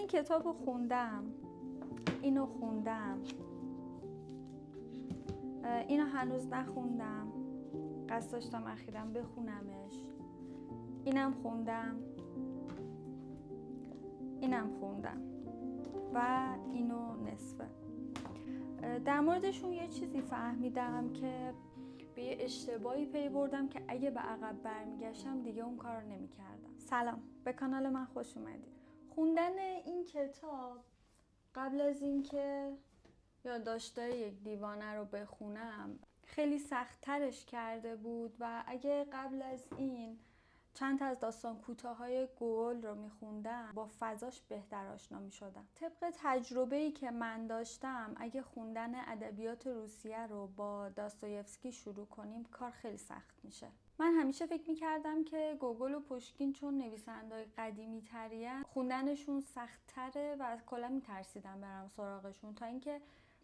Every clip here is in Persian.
این کتاب رو خوندم، اینو خوندم، اینو هنوز نخوندم، قصد داشتم اخیراً بخونمش. اینم خوندم، اینم خوندم و اینو نصفه. در موردشون یه چیزی فهمیدم که به یه اشتباهی پی بردم که اگه به عقب برمیگشتم دیگه اون کار رو نمی‌کردم. سلام، به کانال من خوش اومدید. خوندن این کتاب قبل از اینکه یادداشت‌های یک دیوانه رو بخونم خیلی سخت‌ترش کرده بود و اگه قبل از این چند تا از داستان کوتاه‌های گوگل رو می‌خوندم با فضاش بهتر آشنا می‌شدم. طبق تجربه‌ای که من داشتم اگه خوندن ادبیات روسیه رو با داستایوفسکی شروع کنیم کار خیلی سخت میشه. من همیشه فکر می‌کردم که گوگل و پوشکین چون نویسنده‌های قدیمی ترین خوندنشون سخت‌تره و کلا می‌ترسیدم برم سراغشون، تا اینکه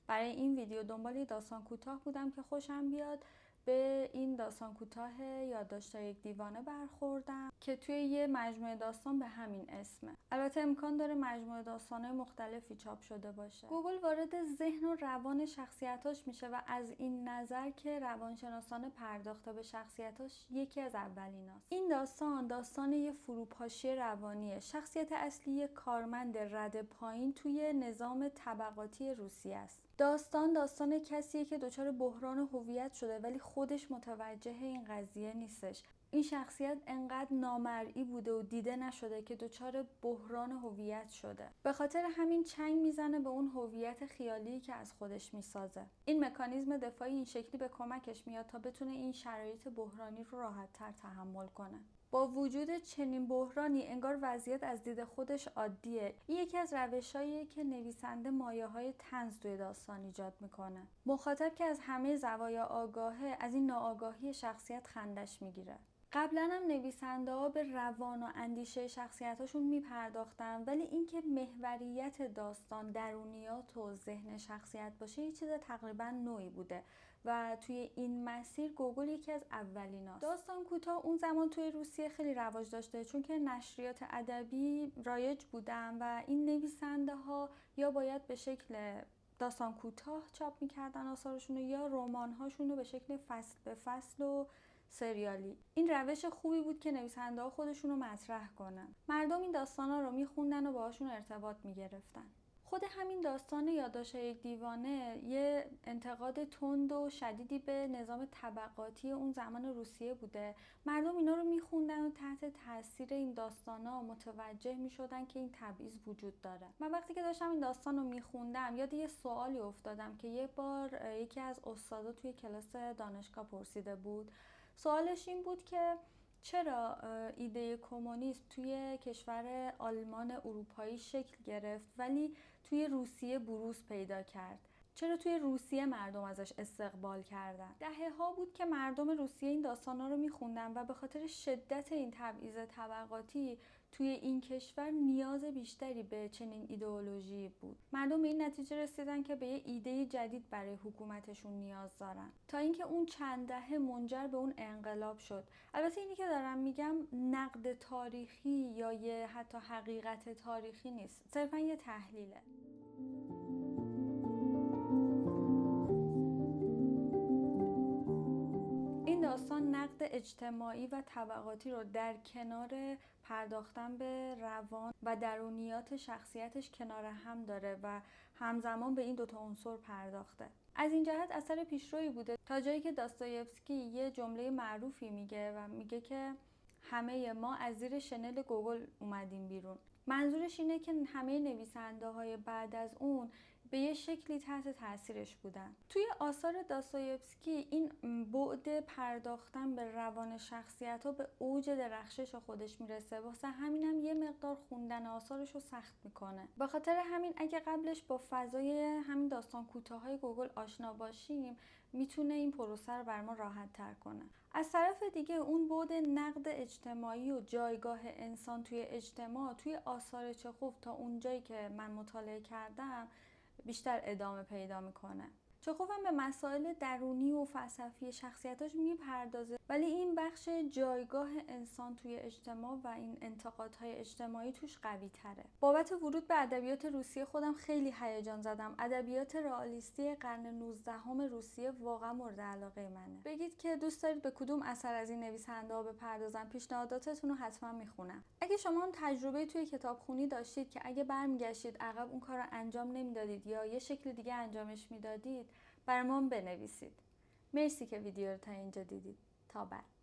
برای این ویدیو دنبال داستان کوتاه بودم که خوشم بیاد. به این داستان کوتاه یادداشت‌های یک دیوانه برخوردم که توی یه مجموعه داستان به همین اسمه. البته امکان داره مجموعه داستان‌های مختلفی چاپ شده باشه. گوگل وارد ذهن و روان شخصیتاش میشه و از این نظر که روانشناسان پرداخته به شخصیتاش یکی از اولیناست. این داستان یه فروپاشی روانیه. شخصیت اصلی یه کارمند رده پایین توی نظام طبقاتی روسیه است. داستان کسیه که دچار بحران هویت شده ولی خودش متوجه این قضیه نیستش. این شخصیت انقدر نامرئی بوده و دیده نشده که دچار بحران هویت شده. به خاطر همین چنگ میزنه به اون هویت خیالی که از خودش میسازه. این مکانیزم دفاعی این شکلی به کمکش میاد تا بتونه این شرایط بحرانی رو راحت‌تر تحمل کنه. با وجود چنین بحرانی انگار وضعیت از دید خودش عادیه. این یکی از روشاییه که نویسنده مایه‌های طنز توی داستان ایجاد میکنه. مخاطب که از همه زوایا آگاهه از این ناآگاهی شخصیت خندش میگیره. قبلا هم نویسنده ها به روان و اندیشه شخصیتاشون میپرداختن، ولی اینکه محوریت داستان درونیات و ذهن شخصیت باشه یه چیز تقریبا نوعی بوده و توی این مسیر گوگل یکی از اولیناست. داستان کوتاه اون زمان توی روسیه خیلی رواج داشته چون که نشریات ادبی رایج بودن و این نویسنده ها یا باید به شکل داستان کوتاه چاپ میکردن آثارشون یا رمان هاشون رو به شکل فصل به فصل و سریالی. این روش خوبی بود که نویسنده ها خودشون رو مطرح کنن. مردم این داستانا رو میخوندن و باهاشون ارتباط میگرفتن. خود همین داستان یادداشت‌های یک دیوانه یه انتقاد تند و شدیدی به نظام طبقاتی اون زمان روسیه بوده. مردم اینا رو میخوندن و تحت تاثیر این داستانا متوجه میشدن که این تبعیض وجود داره. من وقتی که داشتم این داستان رو میخوندم یاد یه سوالی افتادم که یه بار یکی از استادا توی کلاس دانشگاه پرسیده بود. سوالش این بود که چرا ایده کمونیسم توی کشور آلمان اروپایی شکل گرفت ولی توی روسیه بروز پیدا کرد؟ چرا توی روسیه مردم ازش استقبال کردن؟ دهه‌ها بود که مردم روسیه این داستانا رو میخوندن و به خاطر شدت این تبعیض طبقاتی توی این کشور نیاز بیشتری به چنین ایدئولوژی بود. مردم به این نتیجه رسیدن که به یه ایده جدید برای حکومتشون نیاز دارن، تا اینکه اون چند دهه منجر به اون انقلاب شد. البته اینی که دارم میگم نقد تاریخی یا یه حتی حقیقت تاریخی نیست، صرفا یه تحلیله. این داستان نقد اجتماعی و طبقاتی رو در کنار پرداختن به روان و درونیات شخصیتش کنار هم داره و همزمان به این دوتا عنصر پرداخته. از این جهت اثر پیشرویی بوده تا جایی که داستایوفسکی یه جمله معروفی میگه و میگه که همه ما از زیر شنل گوگل اومدیم بیرون. منظورش اینه که همه نویسنده های بعد از اون به یه شکلی تحت تاثیرش بودن. توی آثار داستایوفسکی این بعد پرداختن به روان شخصیت ها به اوج درخشش خودش میرسه، واسه همینم یه مقدار خوندن آثارش رو سخت میکنه. به خاطر همین اگه قبلش با فضای همین داستان کوتاه های گوگل آشنا باشیم میتونه این پروسه رو بر ما راحت تر کنه. از طرف دیگه اون بعد نقد اجتماعی و جایگاه انسان توی اجتماع توی آثار چخوف تا اونجایی که من مطالعه کردم بیشتر ادامه پیدا میکنه. چخوف به مسائل درونی و فلسفی شخصیتاش میپردازه، ولی این بخش جایگاه انسان توی اجتماع و این انتقادهای اجتماعی توش قوی تره. بابت ورود به ادبیات روسیه خودم خیلی هیجان زدم. ادبیات رئالیستی قرن 19 روسیه واقعا مورد علاقه منه. بگید که دوست دارید به کدوم اثر از این نویسنده ها بپردازم، پیشنهاداتتون رو حتما میخونم. اگه شما هم تجربه توی کتابخونی داشتید که اگه برمیگشتید عقب اون کار رو انجام نمیدادید یا یه شکل دیگه انجامش میدادید، برام بنویسید. مرسی که ویدیو رو تا اینجا دیدید. تا بعد.